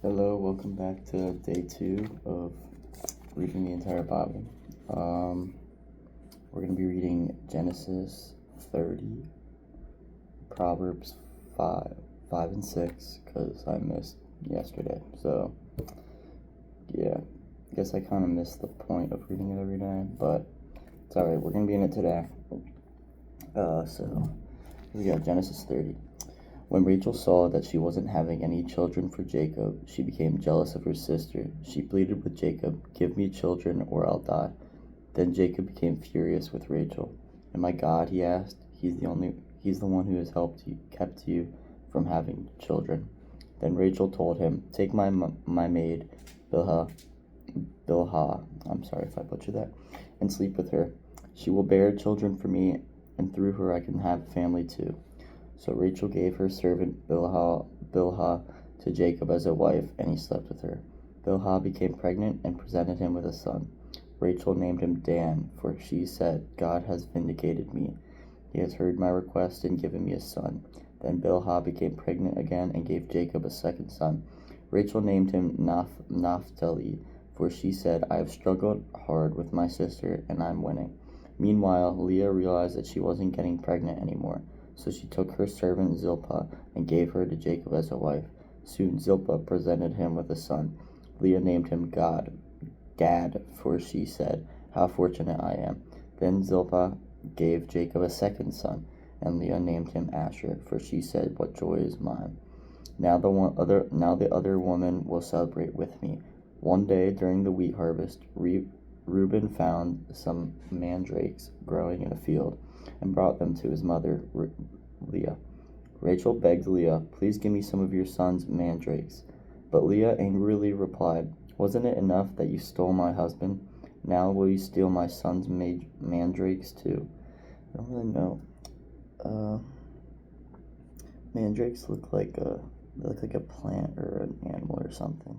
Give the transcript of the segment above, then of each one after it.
Hello, welcome back to day 2 of reading the entire Bible. We're going to be reading Genesis 30, Proverbs 5 and 6, because I missed yesterday. So, yeah, I guess I kind of missed the point of reading it every day, but it's alright, we're going to be in it today. So, here we go, Genesis 30. When Rachel saw that she wasn't having any children for Jacob, she became jealous of her sister. She pleaded with Jacob, "Give me children or I'll die." Then Jacob became furious with Rachel. "Am I God?" he asked. He's the one who has kept you from having children." Then Rachel told him, "Take my maid, Bilhah, I'm sorry if I butchered that, and sleep with her. She will bear children for me, and through her I can have a family too." So Rachel gave her servant Bilhah to Jacob as a wife, and he slept with her. Bilhah became pregnant and presented him with a son. Rachel named him Dan, for she said, "God has vindicated me. He has heard my request and given me a son." Then Bilhah became pregnant again and gave Jacob a second son. Rachel named him Naphtali, for she said, "I have struggled hard with my sister, and I'm winning." Meanwhile, Leah realized that she wasn't getting pregnant anymore. So she took her servant Zilpah and gave her to Jacob as a wife. Soon Zilpah presented him with a son. Leah named him Gad, for she said, "How fortunate I am." Then Zilpah gave Jacob a second son, and Leah named him Asher, for she said, "What joy is mine. Now the other woman will celebrate with me." One day during the wheat harvest, Reuben found some mandrakes growing in a field and brought them to his mother Leah. Rachel begged Leah, "Please give me some of your son's mandrakes." But Leah angrily replied, "Wasn't it enough that you stole my husband? Now will you steal my son's mandrakes too?" I don't really know. Mandrakes look like a plant or an animal or something.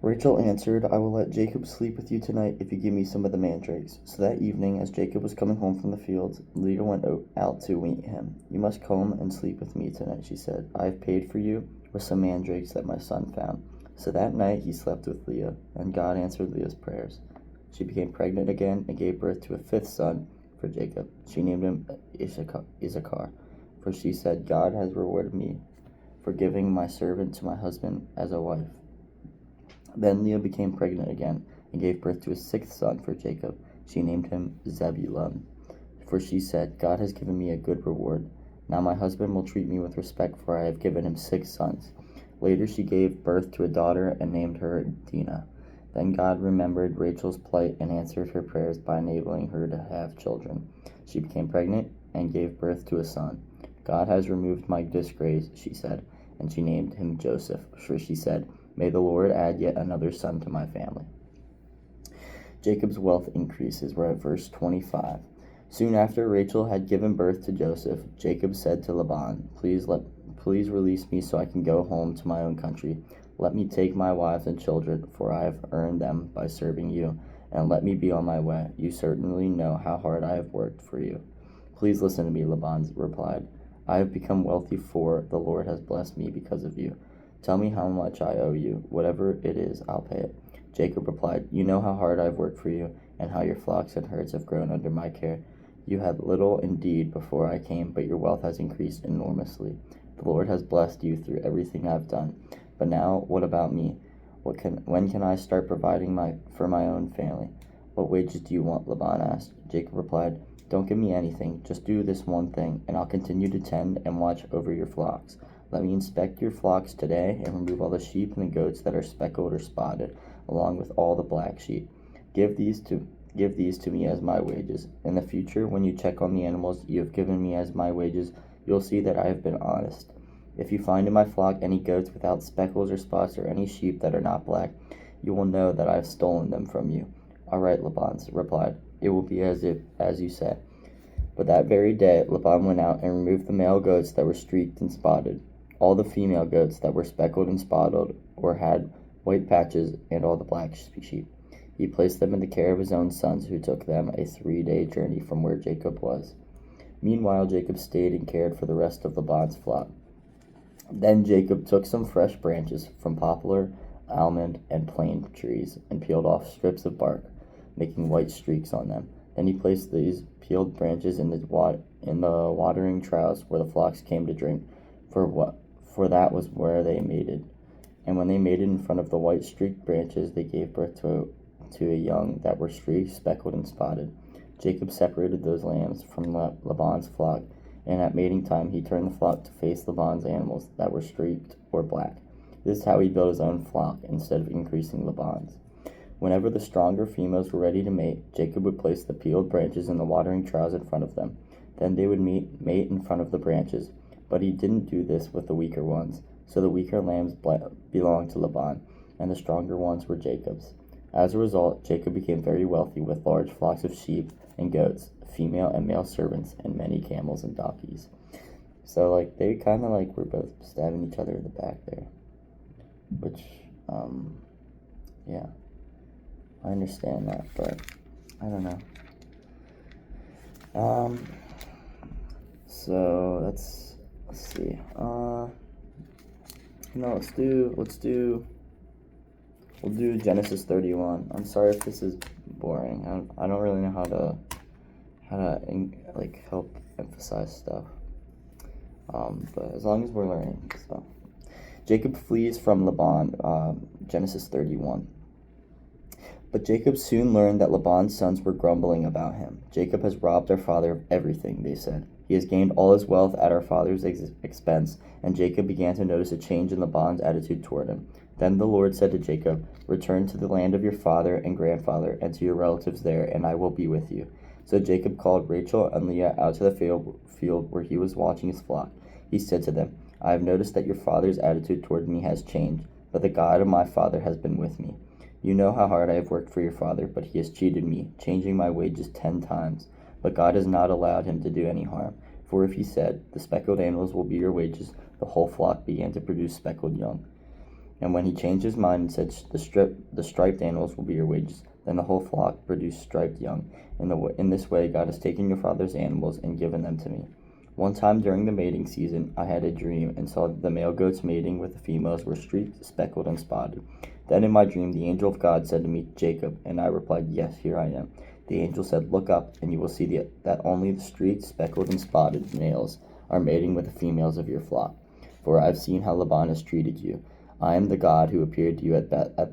Rachel answered, "I will let Jacob sleep with you tonight if you give me some of the mandrakes." So that evening, as Jacob was coming home from the fields, Leah went out to meet him. "You must come and sleep with me tonight," she said. "I have paid for you with some mandrakes that my son found." So that night he slept with Leah, and God answered Leah's prayers. She became pregnant again and gave birth to a fifth son for Jacob. She named him Issachar, for she said, "God has rewarded me for giving my servant to my husband as a wife." Then Leah became pregnant again and gave birth to a sixth son for Jacob. She named him Zebulun, for she said, "God has given me a good reward. Now my husband will treat me with respect, for I have given him 6 sons." Later she gave birth to a daughter and named her Dinah. Then God remembered Rachel's plight and answered her prayers by enabling her to have children. She became pregnant and gave birth to a son. "God has removed my disgrace," she said, and she named him Joseph, for she said, "May the Lord add yet another son to my family." Jacob's wealth increases. We're at verse 25. Soon after Rachel had given birth to Joseph, Jacob said to Laban, Please release me so I can go home to my own country. Let me take my wives and children, for I have earned them by serving you, and let me be on my way. You certainly know how hard I have worked for you." "Please listen to me," Laban replied. "I have become wealthy, for the Lord has blessed me because of you. Tell me how much I owe you. Whatever it is, I'll pay it." Jacob replied, "You know how hard I've worked for you, and how your flocks and herds have grown under my care. You had little indeed before I came, but your wealth has increased enormously. The Lord has blessed you through everything I've done. But now, what about me? When can I start providing for my own family?" "What wages do you want?" Laban asked. Jacob replied, "Don't give me anything. Just do this one thing, and I'll continue to tend and watch over your flocks. Let me inspect your flocks today and remove all the sheep and the goats that are speckled or spotted, along with all the black sheep. Give these to me as my wages. In the future, when you check on the animals you have given me as my wages, you'll see that I have been honest. If you find in my flock any goats without speckles or spots, or any sheep that are not black, you will know that I have stolen them from you." "All right," Laban replied. "It will be as you say." But that very day Laban went out and removed the male goats that were streaked and spotted, all the female goats that were speckled and spotted or had white patches, and all the black sheep. He placed them in the care of his own sons, who took them a 3-day journey from where Jacob was. Meanwhile Jacob stayed and cared for the rest of Laban's flock. Then Jacob took some fresh branches from poplar, almond, and plane trees and peeled off strips of bark, making white streaks on them. Then he placed these peeled branches in the watering troughs where the flocks came to drink, for that was where they mated. And when they mated in front of the white streaked branches, they gave birth to a young that were streaked, speckled, and spotted. Jacob separated those lambs from Laban's flock, and at mating time he turned the flock to face Laban's animals that were streaked or black. This is how he built his own flock instead of increasing Laban's. Whenever the stronger females were ready to mate, Jacob would place the peeled branches in the watering troughs in front of them. Then they would mate in front of the branches. But he didn't do this with the weaker ones. So the weaker lambs belonged to Laban, and the stronger ones were Jacob's. As a result, Jacob became very wealthy with large flocks of sheep and goats, female and male servants, and many camels and donkeys. So, they kind of, were both stabbing each other in the back there. Which, yeah. I understand that, but I don't know. So let's see. We'll do Genesis 31. I'm sorry if this is boring. I don't really know how to help emphasize stuff. But as long as we're learning, so Jacob flees from Laban. Genesis 31. But Jacob soon learned that Laban's sons were grumbling about him. Jacob has robbed our father of everything, they said. He has gained all his wealth at our father's expense. And Jacob began to notice a change in Laban's attitude toward him. Then the Lord said to Jacob, "Return to the land of your father and grandfather, and to your relatives there, and I will be with you." So Jacob called Rachel and Leah out to the field where he was watching his flock. He said to them, "I have noticed that your father's attitude toward me has changed, but the God of my father has been with me. You know how hard I have worked for your father, but he has cheated me, changing my wages 10 times. But God has not allowed him to do any harm. For if he said, 'The speckled animals will be your wages,' the whole flock began to produce speckled young. And when he changed his mind and said, 'The striped animals will be your wages,' then the whole flock produced striped young. In this way, God has taken your father's animals and given them to me. One time during the mating season, I had a dream and saw that the male goats mating with the females were streaked, speckled, and spotted. Then in my dream, the angel of God said to me, 'Jacob,' and I replied, 'Yes, here I am.' The angel said, 'Look up, and you will see that only the streaked, speckled, and spotted males are mating with the females of your flock. For I have seen how Laban has treated you. I am the God who appeared to you at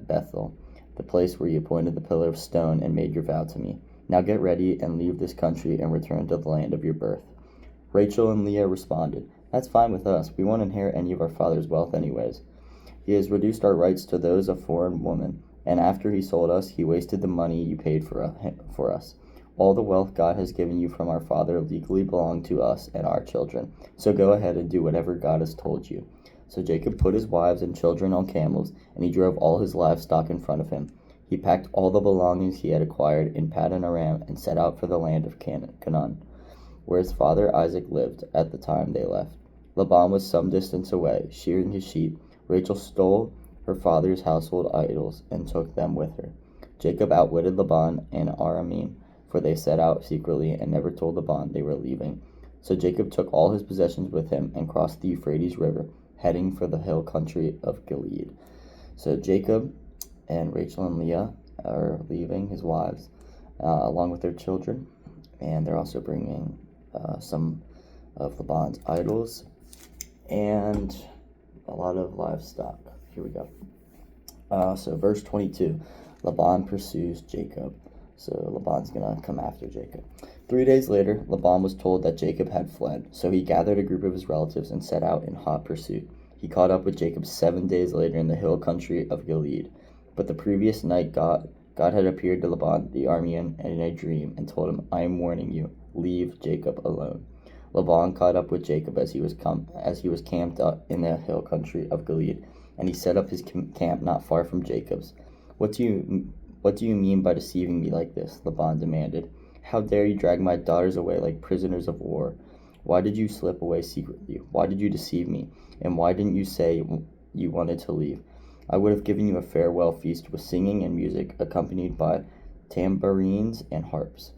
Bethel, the place where you appointed the pillar of stone and made your vow to me. Now get ready and leave this country and return to the land of your birth.' Rachel and Leah responded, 'That's fine with us. We won't inherit any of our father's wealth anyways. He has reduced our rights to those of foreign women, and after he sold us, he wasted the money you paid for us. All the wealth God has given you from our father legally belonged to us and our children. So go ahead and do whatever God has told you.' So Jacob put his wives and children on camels, and he drove all his livestock in front of him. He packed all the belongings he had acquired in Paddan Aram and set out for the land of Canaan, where his father Isaac lived at the time they left. Laban was some distance away, shearing his sheep. Rachel stole her father's household idols and took them with her. Jacob outwitted Laban and Aramim, for they set out secretly and never told Laban they were leaving. So Jacob took all his possessions with him and crossed the Euphrates River, heading for the hill country of Gilead. So Jacob and Rachel and Leah are leaving, his wives, along with their children, and they're also bringing some of Laban's idols and a lot of livestock. Here we go. So verse 22, Laban pursues Jacob. So Laban's going to come after Jacob. 3 days later, Laban was told that Jacob had fled. So he gathered a group of his relatives and set out in hot pursuit. He caught up with Jacob 7 days later in the hill country of Gilead. But the previous night God had appeared to Laban the Aramean in a dream and told him, "I am warning you, leave Jacob alone." Laban caught up with Jacob as he was camped up in the hill country of Gilead, and he set up his camp not far from Jacob's. What do you mean by deceiving me like this?" Laban demanded. "How dare you drag my daughters away like prisoners of war? Why did you slip away secretly? Why did you deceive me? And why didn't you say you wanted to leave? I would have given you a farewell feast with singing and music, accompanied by tambourines and harps.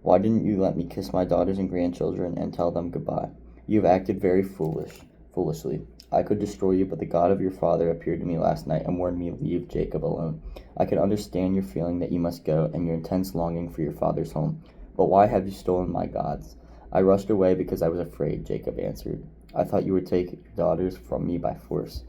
Why didn't you let me kiss my daughters and grandchildren and tell them goodbye? You have acted very foolishly. I could destroy you, but the God of your father appeared to me last night and warned me to leave Jacob alone. I can understand your feeling that you must go and your intense longing for your father's home. But why have you stolen my gods? I rushed away because I was afraid, Jacob answered. I thought you would take your daughters from me by force.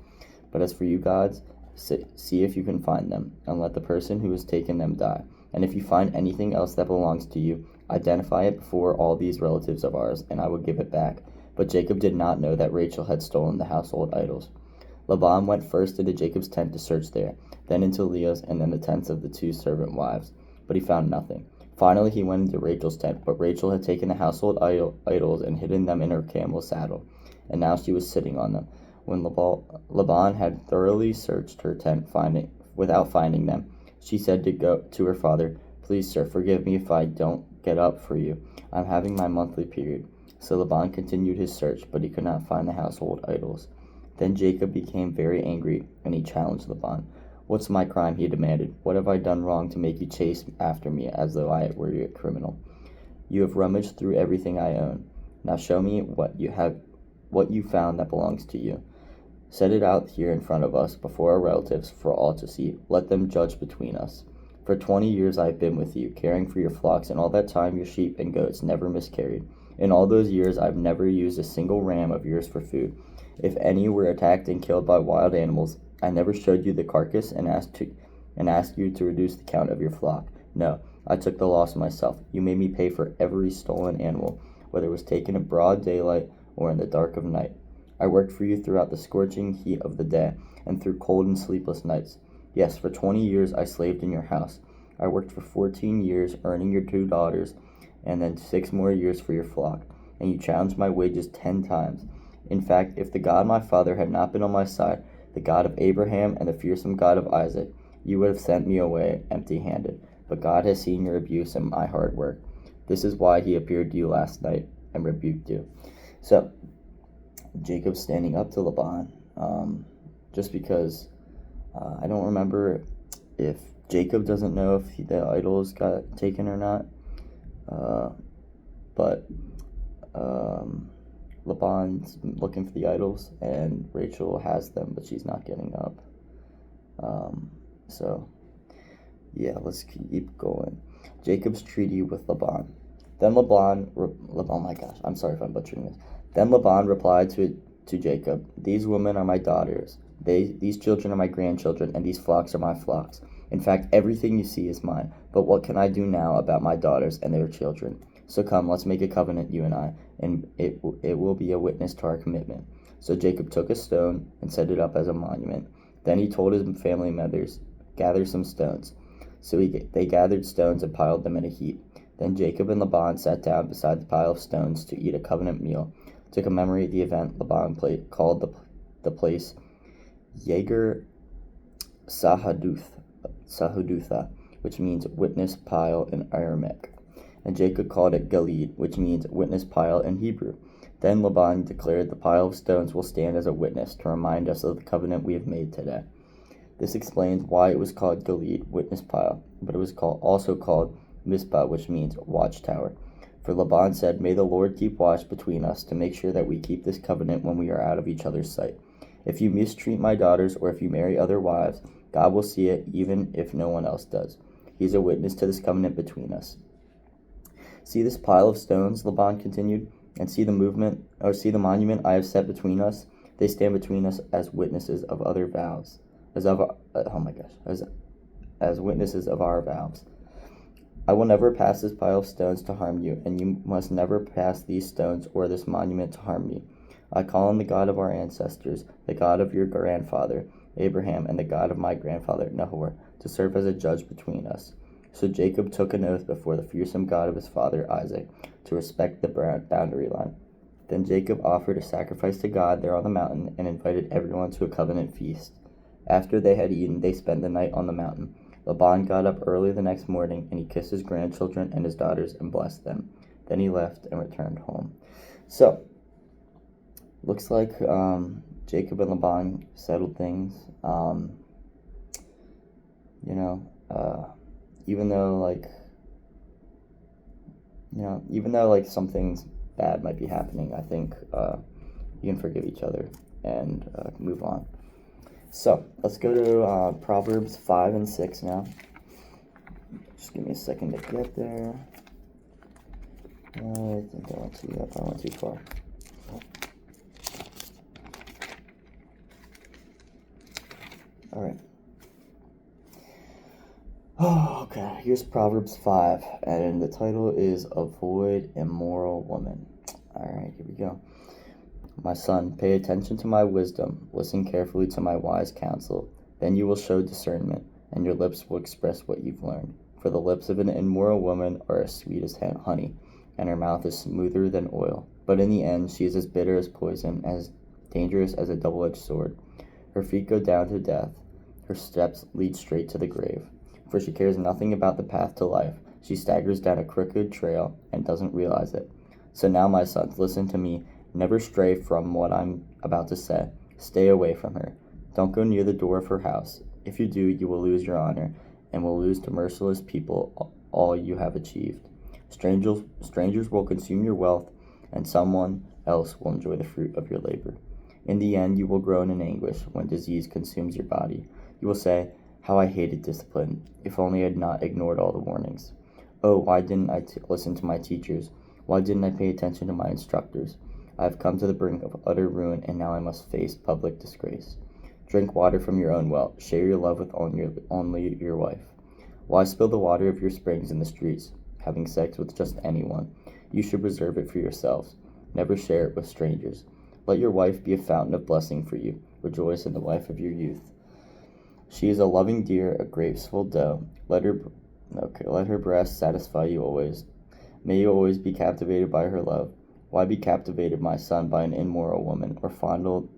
But as for you gods, see if you can find them, and let the person who has taken them die. And if you find anything else that belongs to you, identify it before all these relatives of ours, and I will give it back. But Jacob did not know that Rachel had stolen the household idols. Laban went first into Jacob's tent to search there, then into Leah's, and then the tents of the two servant wives. But he found nothing. Finally he went into Rachel's tent, but Rachel had taken the household idols and hidden them in her camel's saddle, and now she was sitting on them. When Laban had thoroughly searched her tent without finding them, she said to her father, Please, sir, forgive me if I don't get up for you. I'm having my monthly period. So Laban continued his search, but he could not find the household idols. Then Jacob became very angry, and he challenged Laban. What's my crime? He demanded. What have I done wrong to make you chase after me as though I were a criminal? You have rummaged through everything I own. Now show me what you found that belongs to you. Set it out here in front of us, before our relatives, for all to see. Let them judge between us. For 20 years I have been with you, caring for your flocks, and all that time your sheep and goats never miscarried. In all those years I've never used a single ram of yours for food. If any were attacked and killed by wild animals, I never showed you the carcass and asked you to reduce the count of your flock. No, I took the loss myself. You made me pay for every stolen animal, whether it was taken in broad daylight or in the dark of night. I worked for you throughout the scorching heat of the day, and through cold and sleepless nights. Yes, for 20 years I slaved in your house. I worked for 14 years, earning your 2 daughters, and then 6 more years for your flock, and you challenged my wages 10 times. In fact, if the God my father had not been on my side, the God of Abraham and the fearsome God of Isaac, you would have sent me away empty-handed. But God has seen your abuse and my hard work. This is why he appeared to you last night and rebuked you. So, Jacob's standing up to Laban, just because I don't remember if Jacob doesn't know if the idols got taken or not, but Laban's looking for the idols, and Rachel has them, but she's not getting up. So, yeah, let's keep going. Jacob's treaty with Laban. Then Laban, oh my gosh, I'm sorry if I'm butchering this. Then Laban replied to Jacob, These women are my daughters, these children are my grandchildren, and these flocks are my flocks. In fact, everything you see is mine. But what can I do now about my daughters and their children? So come, let's make a covenant, you and I, and it will be a witness to our commitment. So Jacob took a stone and set it up as a monument. Then he told his family members, Gather some stones. So they gathered stones and piled them in a heap. Then Jacob and Laban sat down beside the pile of stones to eat a covenant meal. To commemorate the event, Laban called the place Yager Sahadutha, which means witness pile in Aramaic. And Jacob called it Gilead, which means witness pile in Hebrew. Then Laban declared the pile of stones will stand as a witness to remind us of the covenant we have made today. This explains why it was called Gilead, witness pile, but it was also called Mizpah, which means watchtower. For Laban said, May the Lord keep watch between us to make sure that we keep this covenant when we are out of each other's sight. If you mistreat my daughters or if you marry other wives, God will see it even if no one else does. He is a witness to this covenant between us. See this pile of stones, Laban continued, and see the monument I have set between us. They stand between us as witnesses of other vows, as witnesses of our vows. I will never pass this pile of stones to harm you, and you must never pass these stones or this monument to harm me. I call on the God of our ancestors, the God of your grandfather, Abraham, and the God of my grandfather, Nahor, to serve as a judge between us. So Jacob took an oath before the fearsome God of his father Isaac to respect the boundary line. Then Jacob offered a sacrifice to God there on the mountain and invited everyone to a covenant feast. After they had eaten, they spent the night on the mountain. Laban got up early the next morning, and he kissed his grandchildren and his daughters and blessed them. Then he left and returned home. So, looks like Jacob and Laban settled things. Even though some things bad might be happening, I think you can forgive each other. and move on. So let's go to Proverbs 5 and 6 now. Just give me a second to get there. I think I went too far. All right. Oh, okay. Here's Proverbs 5, and the title is Avoid Immoral Woman. All right, here we go. My son, pay attention to my wisdom. Listen carefully to my wise counsel. Then you will show discernment, and your lips will express what you've learned. For the lips of an immoral woman are as sweet as honey, and her mouth is smoother than oil. But in the end, she is as bitter as poison, as dangerous as a double-edged sword. Her feet go down to death. Her steps lead straight to the grave. For she cares nothing about the path to life. She staggers down a crooked trail and doesn't realize it. So now, my sons, listen to me. Never stray from what I'm about to say. Stay away from her. Don't go near the door of her house. If you do, you will lose your honor, and will lose to merciless people all you have achieved. Strangers will consume your wealth, and someone else will enjoy the fruit of your labor. In the end, you will groan in anguish when disease consumes your body. You will say, how I hated discipline. If only I had not ignored all the warnings. Oh, why didn't I listen to my teachers? Why didn't I pay attention to my instructors? I have come to the brink of utter ruin, and now I must face public disgrace. Drink water from your own well. Share your love with only your wife. Why spill the water of your springs in the streets, having sex with just anyone? You should reserve it for yourselves. Never share it with strangers. Let your wife be a fountain of blessing for you. Rejoice in the wife of your youth. She is a loving deer, a graceful doe. Let her breast satisfy you always. May you always be captivated by her love. Why be captivated, my son, by an immoral woman, or fondle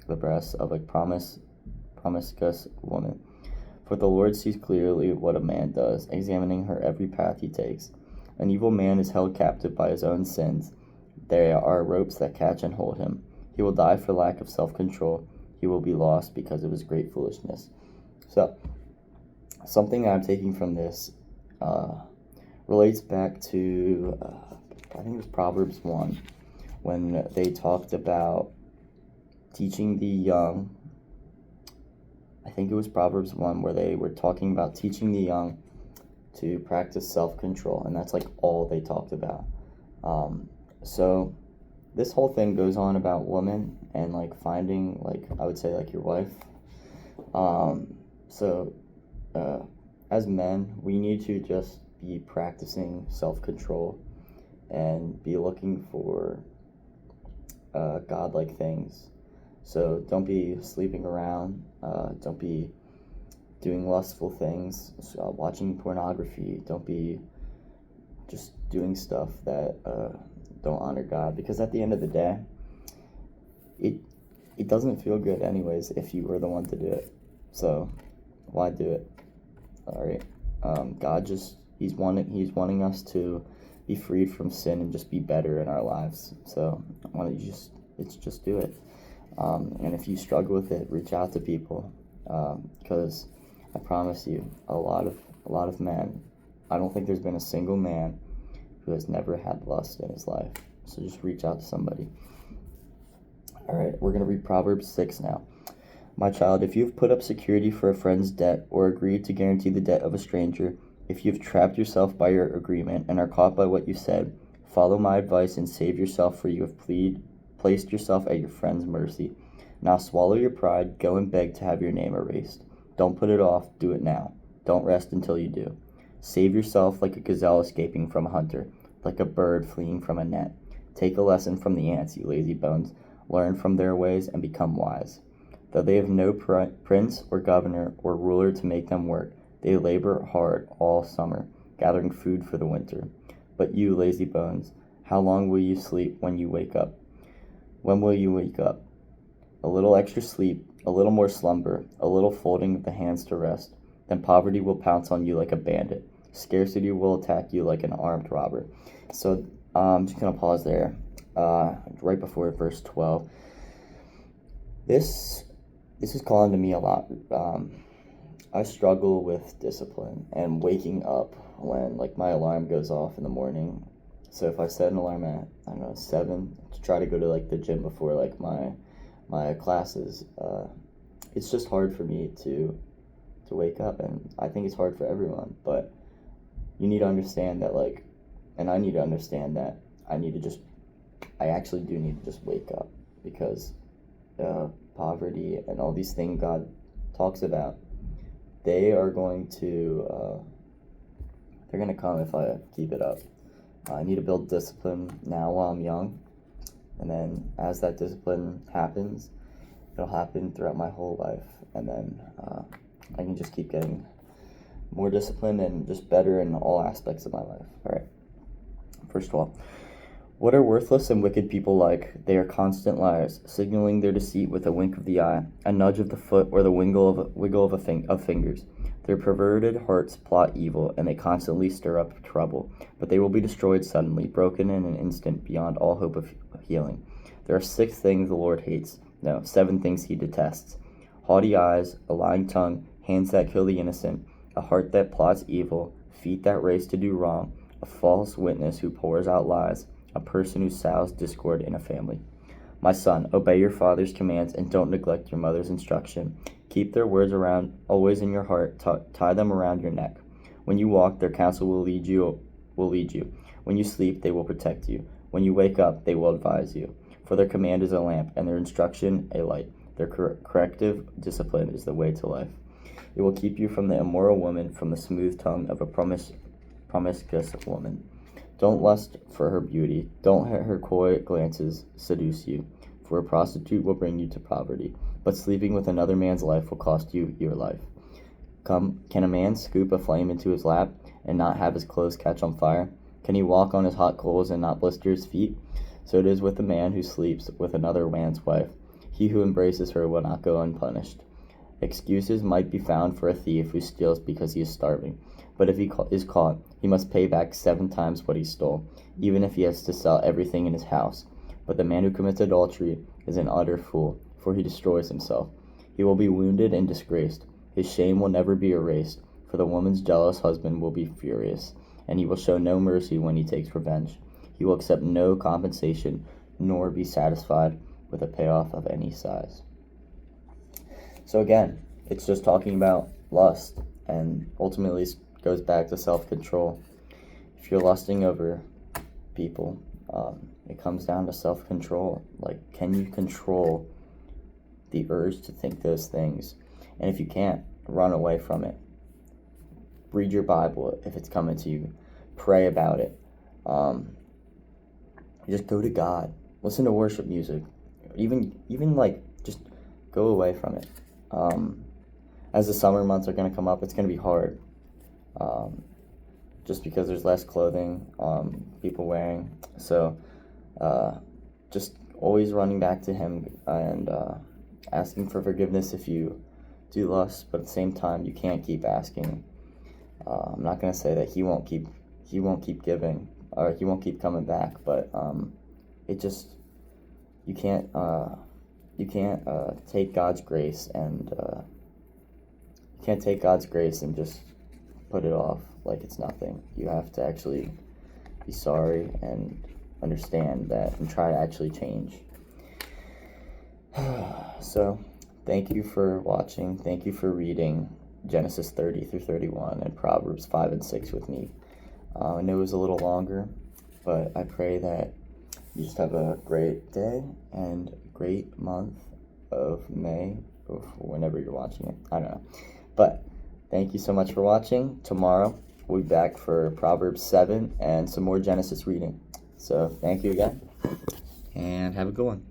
the breasts of a promiscuous woman? For the Lord sees clearly what a man does, examining her every path he takes. An evil man is held captive by his own sins. There are ropes that catch and hold him. He will die for lack of self-control. He will be lost because of his great foolishness. So, something I'm taking from this relates back to, I think it was Proverbs 1, when they talked about teaching the young. I think it was Proverbs 1 where they were talking about teaching the young to practice self-control, and that's like all they talked about. So this whole thing goes on about women and like finding, like, I would say, like your wife. As men, we need to just be practicing self-control and be looking for godlike things. So don't be sleeping around. Don't be doing lustful things, watching pornography. Don't be just doing stuff that don't honor God. Because at the end of the day, it doesn't feel good anyways if you were the one to do it. So why do it? All right. God he's wanting us to be freed from sin and just be better in our lives. So why don't you just do it? And if you struggle with it, reach out to people, because I promise you, a lot of men, I don't think there's been a single man who has never had lust in his life. So just reach out to somebody. All right, we're going to read Proverbs 6 now. My child, if you have put up security for a friend's debt or agreed to guarantee the debt of a stranger, if you have trapped yourself by your agreement and are caught by what you said, follow my advice and save yourself, for you have placed yourself at your friend's mercy. Now swallow your pride, go and beg to have your name erased. Don't put it off, do it now. Don't rest until you do. Save yourself like a gazelle escaping from a hunter, like a bird fleeing from a net. Take a lesson from the ants, you lazy bones. Learn from their ways and become wise. Though they have no prince or governor or ruler to make them work, they labor hard all summer, gathering food for the winter. But you, lazy bones, how long will you sleep when you wake up? When will you wake up? A little extra sleep, a little more slumber, a little folding of the hands to rest. Then poverty will pounce on you like a bandit. Scarcity will attack you like an armed robber. So I'm just going to pause there, right before verse 12. This is calling to me a lot. I struggle with discipline and waking up when like my alarm goes off in the morning. So if I set an alarm at, I don't know, 7 to try to go to like the gym before like my my classes, it's just hard for me to wake up, and I think it's hard for everyone, but you need to understand that, like, and I need to understand that I actually do need to just wake up, because poverty and all these things God talks about, they are going to, they're going to come if I keep it up. I need to build discipline now while I'm young, and then as that discipline happens, it'll happen throughout my whole life, and then I can just keep getting more disciplined and just better in all aspects of my life. All right. First of all, what are worthless and wicked people like? They are constant liars, signaling their deceit with a wink of the eye, a nudge of the foot, or the wiggle of fingers. Their perverted hearts plot evil, and they constantly stir up trouble, but they will be destroyed suddenly, broken in an instant, beyond all hope of healing. There are 6 things the Lord hates. No, 7 things he detests: haughty eyes, a lying tongue, hands that kill the innocent, a heart that plots evil, feet that race to do wrong, a false witness who pours out lies, a person who sows discord in a family. My son, obey your father's commands and don't neglect your mother's instruction. Keep their words always in your heart, tie them around your neck. When you walk, their counsel will lead you. When you sleep, they will protect you. When you wake up, they will advise you. For their command is a lamp, and their instruction a light. Their corrective discipline is the way to life. It will keep you from the immoral woman, from the smooth tongue of a promiscuous woman. Don't lust for her beauty. Don't let her coy glances seduce you, for a prostitute will bring you to poverty, but sleeping with another man's life will cost you your life. Can a man scoop a flame into his lap and not have his clothes catch on fire? Can he walk on his hot coals and not blister his feet? So it is with the man who sleeps with another man's wife. He who embraces her will not go unpunished. Excuses might be found for a thief who steals because he is starving, but if he is caught, he must pay back 7 times what he stole, even if he has to sell everything in his house. But the man who commits adultery is an utter fool, for he destroys himself. He will be wounded and disgraced. His shame will never be erased, for the woman's jealous husband will be furious, and he will show no mercy when he takes revenge. He will accept no compensation, nor be satisfied with a payoff of any size. So again, it's just talking about lust, and ultimately it goes back to self-control. If you're lusting over people, it comes down to self-control. Like, can you control the urge to think those things? And if you can't, run away from it. Read your Bible if it's coming to you. Pray about it. Just go to God. Listen to worship music. Even like, just go away from it. As the summer months are going to come up, it's going to be hard. Just because there's less clothing people wearing. So just always running back to him and asking for forgiveness if you do lust, but at the same time you can't keep asking. I'm not going to say that he won't keep giving, or he won't keep coming back, but you can't take God's grace and just put it off like it's nothing. You have to actually be sorry and understand that and try to actually change. So thank you for watching. Thank you for reading Genesis 30 through 31 and Proverbs 5 and 6 with me. I know it was a little longer, but I pray that you just have a great day and a great month of May, or whenever you're watching it. I don't know. But thank you so much for watching. Tomorrow we'll be back for Proverbs 7 and some more Genesis reading. So thank you again, and have a good one.